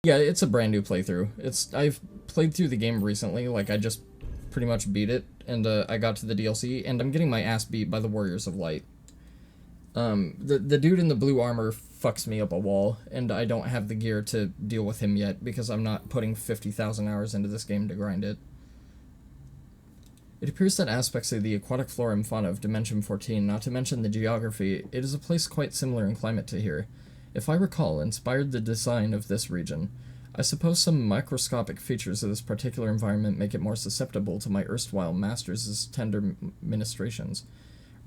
Yeah, it's a brand new playthrough. I've played through the game recently, like I just pretty much beat it, and I got to the DLC, and I'm getting my ass beat by the Warriors of Light. The dude in the blue armor fucks me up a wall, and I don't have the gear to deal with him yet, because I'm not putting 50,000 hours into this game to grind it. It appears that aspects of the aquatic flora and fauna of Dimension 14, not to mention the geography, it is a place quite similar in climate to here. If I recall, inspired the design of this region. I suppose some microscopic features of this particular environment make it more susceptible to my erstwhile masters' tender ministrations.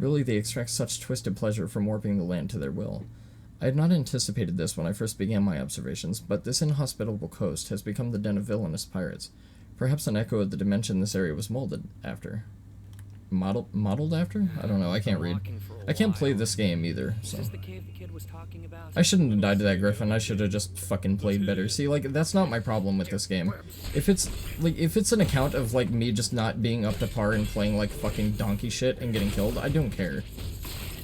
Really, they extract such twisted pleasure from warping the land to their will. I had not anticipated this when I first began my observations, but this inhospitable coast has become the den of villainous pirates. Perhaps an echo of the dimension this area was molded after. Modeled after? I don't know, I can't read. I can't play this game either, so. I shouldn't have died to that griffin, I should have just fucking played better. See, like, that's not my problem with this game. If it's an account of, like, me just not being up to par and playing, like, fucking donkey shit and getting killed, I don't care.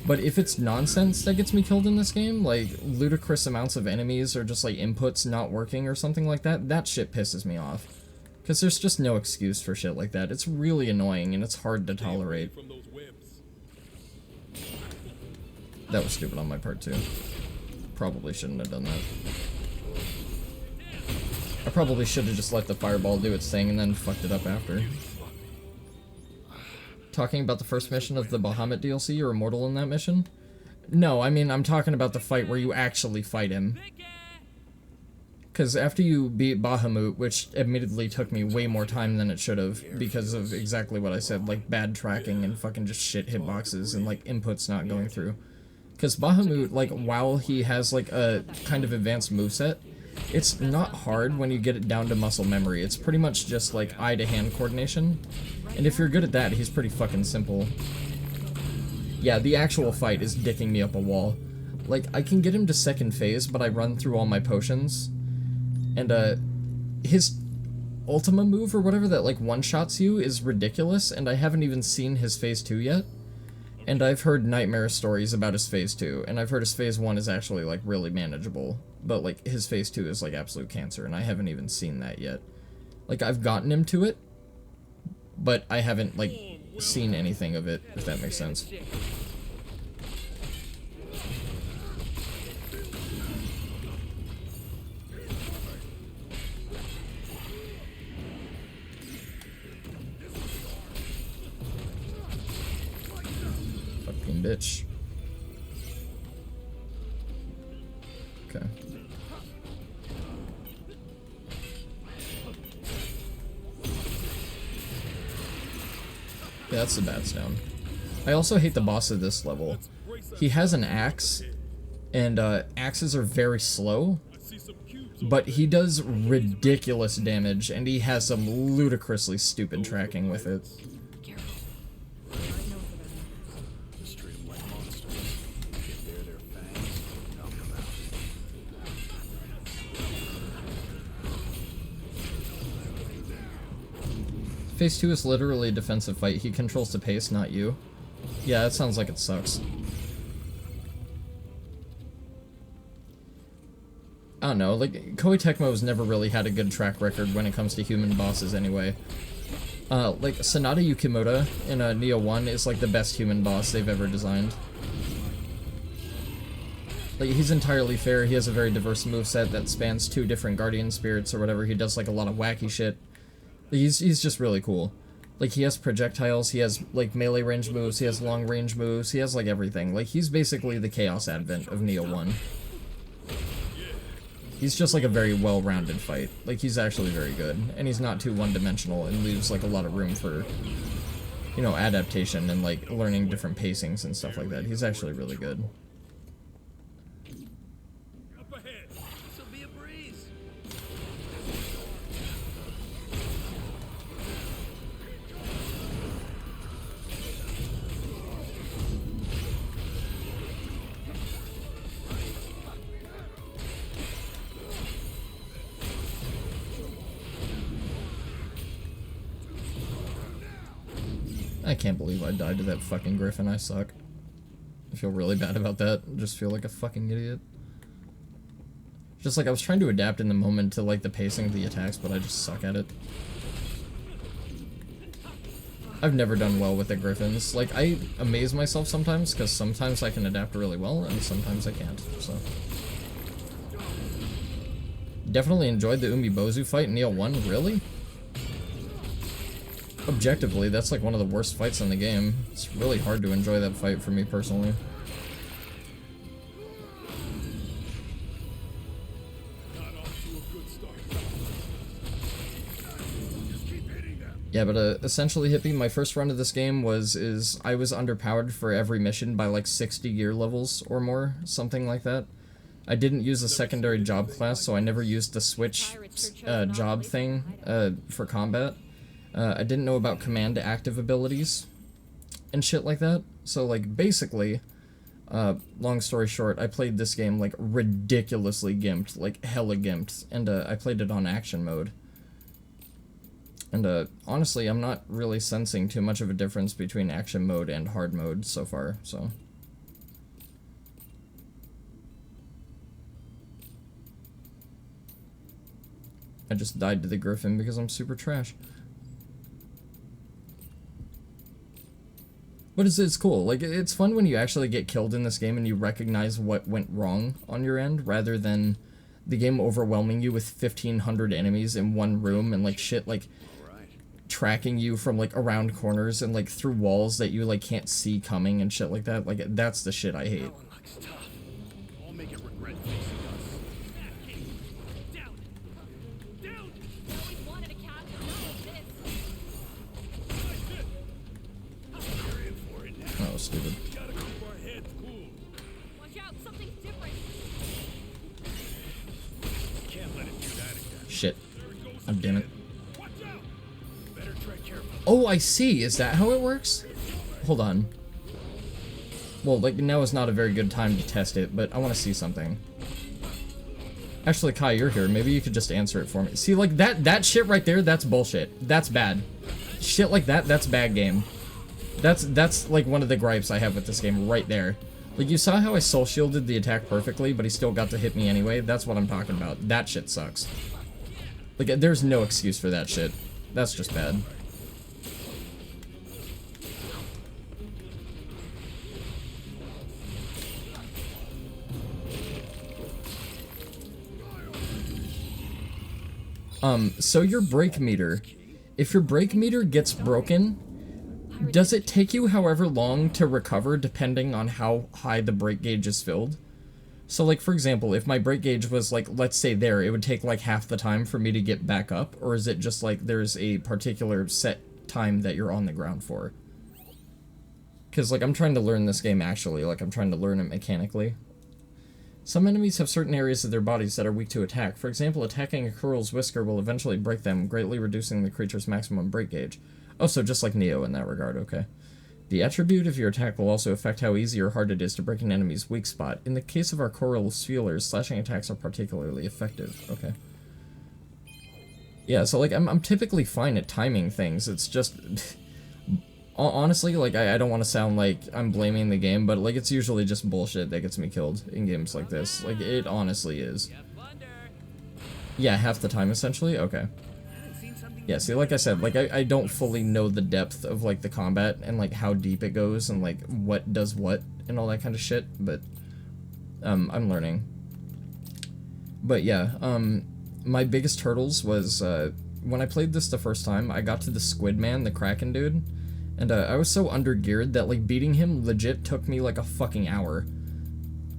But if it's nonsense that gets me killed in this game, like, ludicrous amounts of enemies or just, like, inputs not working or something like that, that shit pisses me off. Because there's just no excuse for shit like that. It's really annoying, and it's hard to tolerate. That was stupid on my part, too. Probably shouldn't have done that. I probably should have just let the fireball do its thing and then fucked it up after. Talking about the first mission of the Bahamut DLC, you're immortal in that mission? No, I mean, I'm talking about the fight where you actually fight him. Because after you beat Bahamut, which admittedly took me way more time than it should have, because of exactly what I said, like bad tracking and fucking just shit hitboxes and like inputs not going through. Because Bahamut, like, while he has like a kind of advanced moveset, it's not hard when you get it down to muscle memory. It's pretty much just like eye-to-hand coordination. And if you're good at that, he's pretty fucking simple. Yeah, the actual fight is dicking me up a wall. Like, I can get him to second phase, but I run through all my potions. And, his Ultima move or whatever that, like, one-shots you is ridiculous, and I haven't even seen his phase 2 yet. And I've heard nightmare stories about his phase 2, and I've heard his phase 1 is actually, like, really manageable. But, like, his phase 2 is, like, absolute cancer, and I haven't even seen that yet. Like, I've gotten him to it, but I haven't, like, seen anything of it, if that makes sense. Fucking bitch. Okay. Yeah, that's the bat stone. I also hate the boss of this level. He has an axe, and axes are very slow, but he does ridiculous damage, and he has some ludicrously stupid tracking with it. Phase 2 is literally a defensive fight. He controls the pace, not you. Yeah, that sounds like it sucks. I don't know, like, Koei Tecmo's never really had a good track record when it comes to human bosses anyway. Like, Sanada Yukimoto in Neo 1 is, like, the best human boss they've ever designed. Like, he's entirely fair, he has a very diverse moveset that spans 2 different guardian spirits or whatever, he does, like, a lot of wacky shit. He's just really cool. Like, he has projectiles, he has, like, melee range moves, he has long range moves, he has, like, everything. Like, he's basically the Chaos Advent of Neo 1. He's just, like, a very well-rounded fight. Like, he's actually very good. And he's not too one-dimensional and leaves, like, a lot of room for, you know, adaptation and, like, learning different pacings and stuff like that. He's actually really good. I can't believe I died to that fucking griffin, I suck. I feel really bad about that, I just feel like a fucking idiot. Just like I was trying to adapt in the moment to like the pacing of the attacks, but I just suck at it. I've never done well with the griffins. Like, I amaze myself sometimes, because sometimes I can adapt really well, and sometimes I can't, so. Definitely enjoyed the Umibozu fight in Neo 1, really? Objectively, that's like one of the worst fights in the game. It's really hard to enjoy that fight for me personally. Yeah, but essentially, Hippie, my first run of this game is I was underpowered for every mission by like 60 gear levels or more, something like that. I didn't use a secondary job class, so I never used the switch job thing for combat. I didn't know about command to active abilities and shit like that. So like basically, long story short, I played this game like ridiculously gimped, like hella gimped, and I played it on action mode. And honestly, I'm not really sensing too much of a difference between action mode and hard mode so far, so. I just died to the griffin because I'm super trash. But it's cool. Like, it's fun when you actually get killed in this game and you recognize what went wrong on your end, rather than the game overwhelming you with 1,500 enemies in one room and, like, shit, like, tracking you from, like, around corners and, like, through walls that you, like, can't see coming and shit like that. Like, that's the shit I hate. Oh, stupid. Shit. Oh, damn it. Oh, I see. Is that how it works? Hold on. Well, like, now is not a very good time to test it, but I want to see something. Actually, Kai, you're here. Maybe you could just answer it for me. See, like, that shit right there, that's bullshit. That's bad. Shit like that, that's bad game. That's like one of the gripes I have with this game right there. Like, you saw how I soul shielded the attack perfectly, but he still got to hit me anyway? That's what I'm talking about. That shit sucks. Like, there's no excuse for that shit. That's just bad. So your brake meter, if your brake meter gets broken, does it take you however long to recover depending on how high the brake gauge is filled? So, like, for example, if my brake gauge was, like, let's say there, it would take, like, half the time for me to get back up, or is it just, like, there's a particular set time that you're on the ground for? Because, like, I'm trying to learn this game, actually. Like, I'm trying to learn it mechanically. Some enemies have certain areas of their bodies that are weak to attack. For example, attacking a Kurl's whisker will eventually break them, greatly reducing the creature's maximum brake gauge. Oh, so just like Neo in that regard, okay. The attribute of your attack will also affect how easy or hard it is to break an enemy's weak spot. In the case of our Kurl's feelers, slashing attacks are particularly effective. Okay. Yeah, so, like, I'm typically fine at timing things. It's just... honestly, like, I don't want to sound like I'm blaming the game, but, like, it's usually just bullshit that gets me killed in games like this. Like, it honestly is. Yeah, half the time, essentially? Okay. Yeah, see, like I said, like, I don't fully know the depth of, like, the combat and, like, how deep it goes and, like, what does what and all that kind of shit, but, I'm learning. But, yeah, my biggest hurdles was, when I played this the first time, I got to the Squid Man, the Kraken dude, and, I was so under-geared that, like, beating him legit took me, like, a fucking hour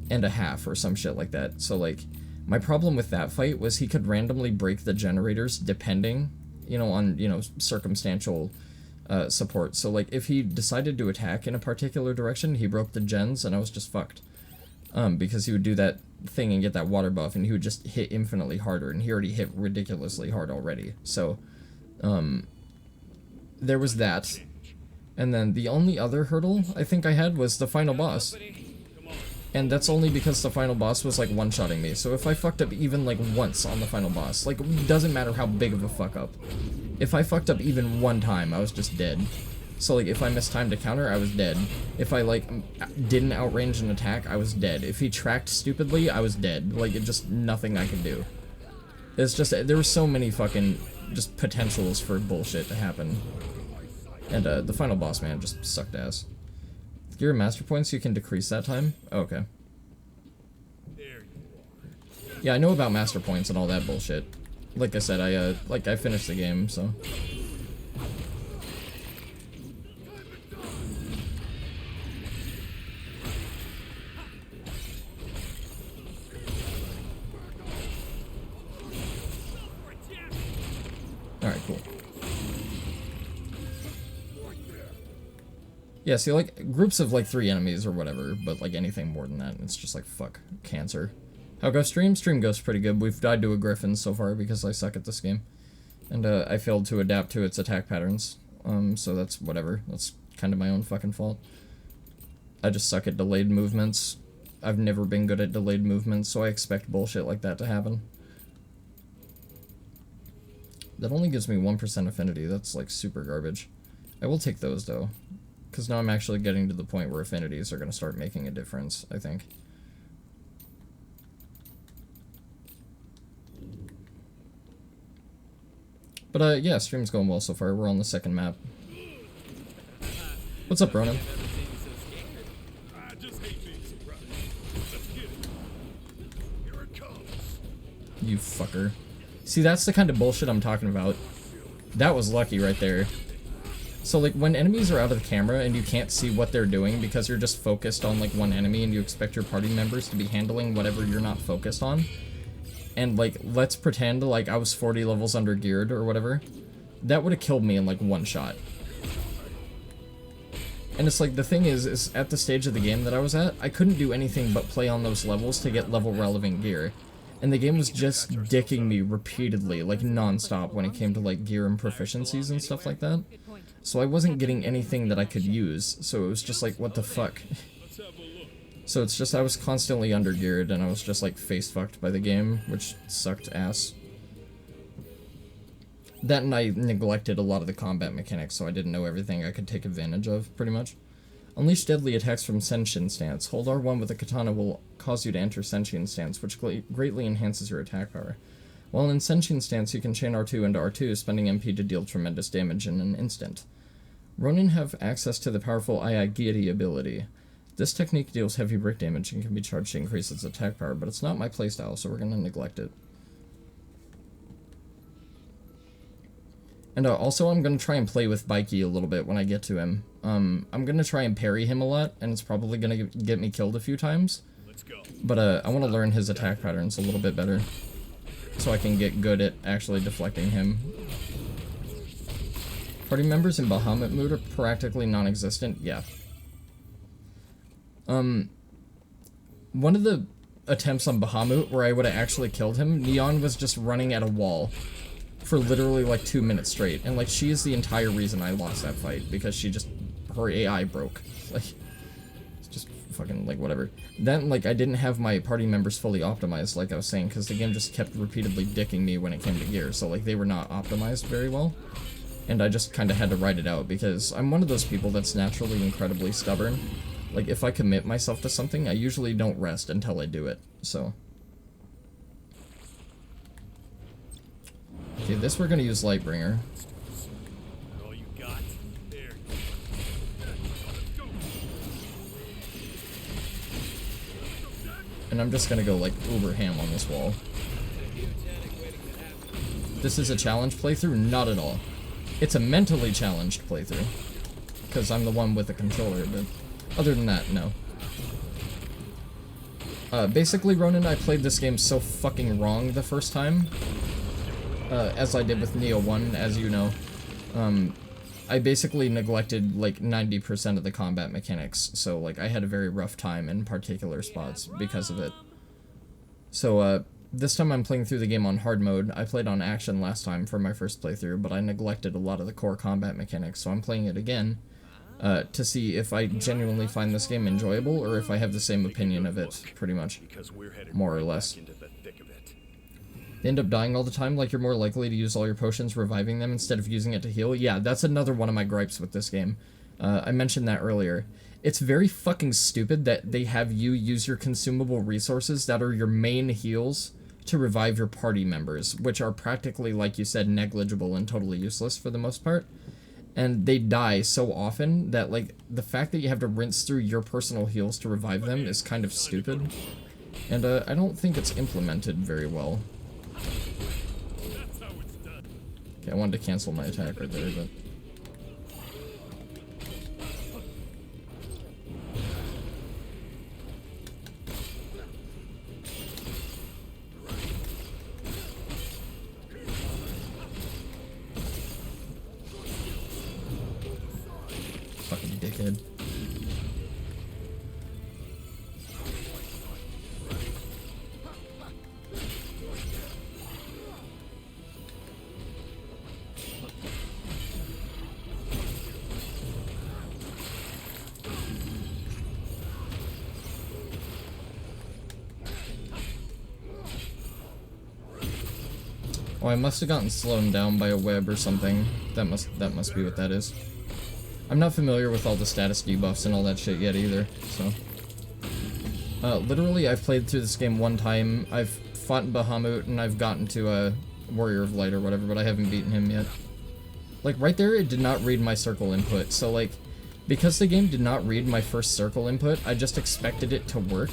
and a half or some shit like that. So, like, my problem with that fight was he could randomly break the generators depending, you know, on, you know, circumstantial, support. So, like, if he decided to attack in a particular direction, he broke the gens, and I was just fucked. Because he would do that thing and get that water buff, and he would just hit infinitely harder, and he already hit ridiculously hard already. So, there was that. And then the only other hurdle I think I had was the final boss. And that's only because the final boss was, like, one-shotting me. So if I fucked up even, like, once on the final boss, like, it doesn't matter how big of a fuck-up. If I fucked up even one time, I was just dead. So, like, if I mistimed a counter, I was dead. If I, like, didn't outrange an attack, I was dead. If he tracked stupidly, I was dead. Like, it just, nothing I could do. It's just, there were so many fucking, just potentials for bullshit to happen. And, the final boss, man, just sucked ass. Gear master points, you can decrease that time? Oh, okay. Yeah, I know about master points and all that bullshit. Like I said, I finished the game, so. Alright, cool. Yeah, see, like, groups of, like, 3 enemies or whatever, but, like, anything more than that, it's just like, fuck, cancer. How goes stream? Stream goes pretty good. We've died to a griffin so far because I suck at this game. And, I failed to adapt to its attack patterns. So that's whatever. That's kind of my own fucking fault. I just suck at delayed movements. I've never been good at delayed movements, so I expect bullshit like that to happen. That only gives me 1% affinity. That's, like, super garbage. I will take those, though. Because now I'm actually getting to the point where affinities are going to start making a difference, I think. But, yeah, stream's going well so far. We're on the second map. What's up, Ronan? You fucker. See, that's the kind of bullshit I'm talking about. That was lucky right there. So, like, when enemies are out of the camera and you can't see what they're doing because you're just focused on, like, one enemy and you expect your party members to be handling whatever you're not focused on, and, like, let's pretend, like, I was 40 levels under geared or whatever, that would have killed me in, like, one shot. And it's like, the thing is at the stage of the game that I was at, I couldn't do anything but play on those levels to get level relevant gear. And the game was just dicking me repeatedly, like, non-stop when it came to, like, gear and proficiencies and stuff like that. So I wasn't getting anything that I could use, so it was just like, what the fuck? So it's just, I was constantly under-geared, and I was just, like, face-fucked by the game, which sucked ass. That and I neglected a lot of the combat mechanics, so I didn't know everything I could take advantage of, pretty much. Unleash deadly attacks from Senshin stance. Hold R1 with a katana will cause you to enter Senshin stance, which greatly enhances your attack power. While in Senshin stance, you can chain R2 into R2, spending MP to deal tremendous damage in an instant. Ronin have access to the powerful Ayagiri ability. This technique deals heavy break damage and can be charged to increase its attack power, but it's not my playstyle, so we're going to neglect it. And also, I'm going to try and play with Bikey a little bit when I get to him. I'm going to try and parry him a lot, and it's probably going to get me killed a few times. But I want to learn his attack patterns a little bit better, so I can get good at actually deflecting him. Party members in Bahamut mood are practically non-existent. Yeah. One of the attempts on Bahamut where I would have actually killed him, Neon was just running at a wall for literally like 2 minutes straight, and like she is the entire reason I lost that fight, because she just, her AI broke. Like, it's just fucking like whatever. Then like I didn't have my party members fully optimized, like I was saying, because the game just kept repeatedly dicking me when it came to gear, so like they were not optimized very well. And I just kind of had to write it out, because I'm one of those people that's naturally incredibly stubborn. Like, if I commit myself to something, I usually don't rest until I do it, so. Okay, this we're gonna use Lightbringer. And I'm just gonna go, like, uber ham on this wall. This is a challenge playthrough? Not at all. It's a mentally challenged playthrough, because I'm the one with the controller, but other than that, no. Basically, Ronan, I played this game so fucking wrong the first time, as I did with Neo 1, as you know. I basically neglected, like, 90% of the combat mechanics, so, like, I had a very rough time in particular spots because of it. So, this time I'm playing through the game on hard mode. I played on action last time for my first playthrough, but I neglected a lot of the core combat mechanics, so I'm playing it again to see if I genuinely find this game enjoyable, or if I have the same opinion of it, pretty much, more or less. They end up dying all the time, like you're more likely to use all your potions reviving them instead of using it to heal. Yeah, that's another one of my gripes with this game. I mentioned that earlier. It's very fucking stupid that they have you use your consumable resources that are your main heals to revive your party members, which are practically, like you said, negligible and totally useless for the most part. And they die so often that, like, the fact that you have to rinse through your personal heals to revive them is kind of stupid. And I don't think it's implemented very well. Okay, I wanted to cancel my attack right there, but... Fucking dickhead. Oh, I must have gotten slowed down by a web or something. That must be what that is. I'm not familiar with all the status debuffs and all that shit yet either, so... literally, I've played through this game one time. I've fought in Bahamut, and I've gotten to a Warrior of Light or whatever, but I haven't beaten him yet. Like, right there, it did not read my circle input, so, like, because the game did not read my first circle input, I just expected it to work,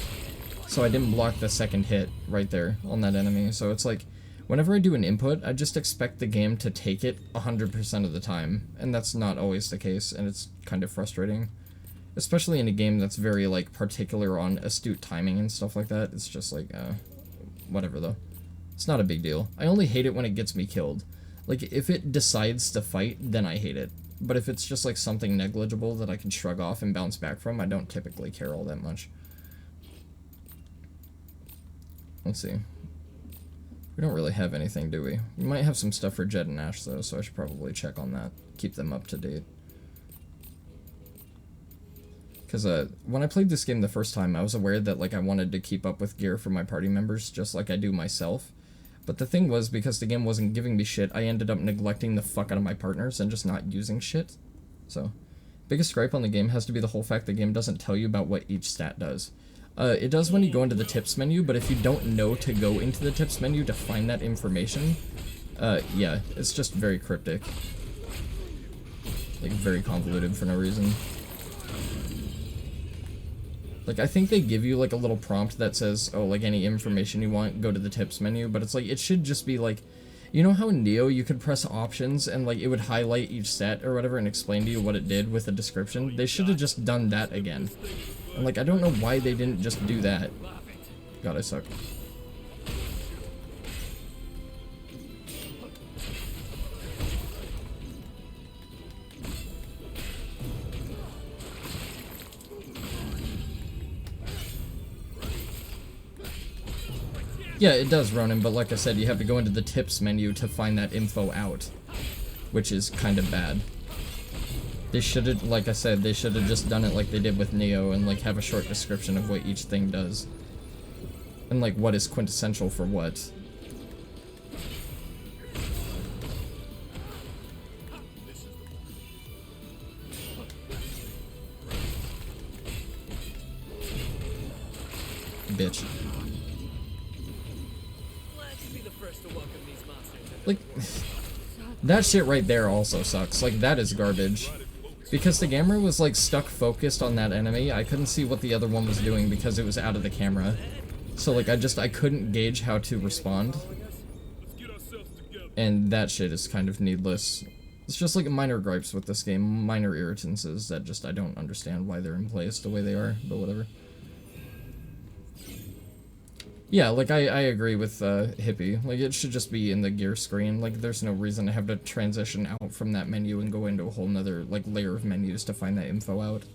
so I didn't block the second hit right there on that enemy, so it's like... Whenever I do an input, I just expect the game to take it 100% of the time, and that's not always the case, and it's kind of frustrating. Especially in a game that's very, like, particular on astute timing and stuff like that. It's just like, whatever though. It's not a big deal. I only hate it when it gets me killed. Like, if it decides to fight, then I hate it. But if it's just, like, something negligible that I can shrug off and bounce back from, I don't typically care all that much. Let's see. We don't really have anything, do we? We might have some stuff for Jed and Ash, though, so I should probably check on that. Keep them up to date. Because, when I played this game the first time, I was aware that, like, I wanted to keep up with gear for my party members, just like I do myself. But the thing was, because the game wasn't giving me shit, I ended up neglecting the fuck out of my partners and just not using shit. So, biggest gripe on the game has to be the whole fact the game doesn't tell you about what each stat does. It does when you go into the tips menu, but if you don't know to go into the tips menu to find that information, yeah, it's just very cryptic. Like, very convoluted for no reason. Like, I think they give you, like, a little prompt that says, oh, like, any information you want, go to the tips menu, but it's like, it should just be like, you know how in Neo you could press options and, like, it would highlight each set or whatever and explain to you what it did with a description? They should have just done that again. And, like, I don't know why they didn't just do that. God, I suck. Yeah, it does, Ronan, but like I said, you have to go into the tips menu to find that info out, which is kind of bad. They should have, like I said, they should have just done it like they did with Neo and, like, have a short description of what each thing does. And, like, what is quintessential for what. Bitch. Like, that shit right there also sucks. Like, that is garbage. Because the camera was, like, stuck focused on that enemy, I couldn't see what the other one was doing because it was out of the camera. So, like, I couldn't gauge how to respond. And that shit is kind of needless. It's just, like, minor gripes with this game, minor irritances that just, I don't understand why they're in place the way they are, but whatever. Yeah, like, I agree with, Hippie. Like, it should just be in the gear screen. Like, there's no reason to have to transition out from that menu and go into a whole nother, like, layer of menus to find that info out.